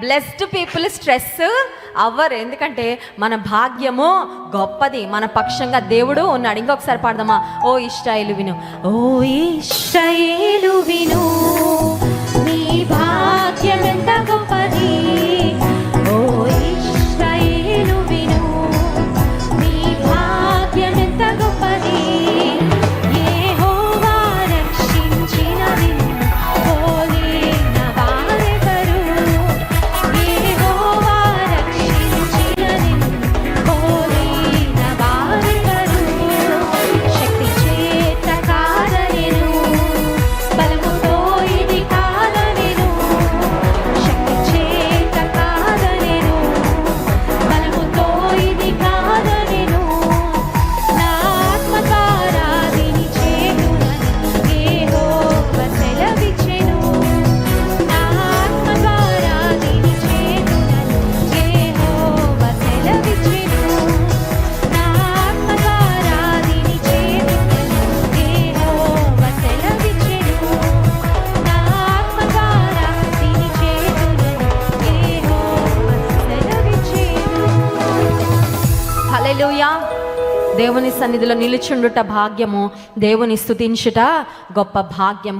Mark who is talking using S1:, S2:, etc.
S1: Blessed people stress అవ్వరు, ఎందుకంటే మన భాగ్యము గొప్పది, మన పక్షంగా దేవుడు ఉన్నాడు. ఇంకొకసారి పాడదామా? ఓ ఇశ్రాయేలు విను, ఓ ఇశ్రాయేలు విను, నీ భాగ్యం ఎంత గొప్పది. ఓ ఇశ్రాయేలు విను, నీ భాగ్యం ఎంత గొప్పది. యెహోవా రక్షించిన నిన్ను పోలిన వారెవరు? యెహోవా రక్షించిన నిన్ను పోలిన వారెవరు? శక్తి చేత కాదనెను, బలముతో ఇది కాదనెను. శక్తి చేత కాదనెను, బలముతో ఇది కాదనెను. నా ఆత్మ ద్వారా దీని చేయునని యెహోవా సెలవిచ్చెను. నా ఆత్మ ద్వారా దీని చేయునని యెహోవా సెలవిచ్చెను. నా ఆత్మ ద్వారా దీని చేయునని యెహోవా సెలవిచ్చెను. నా ఆత్మ ద్వారా దీని చేయునని యెహోవా సెలవిచ్చెను. హల్లెలూయా. దేవుని సన్నిధిలో నిలుచుండుట భాగ్యము, దేవుని స్తుతించుట గొప్ప భాగ్యం.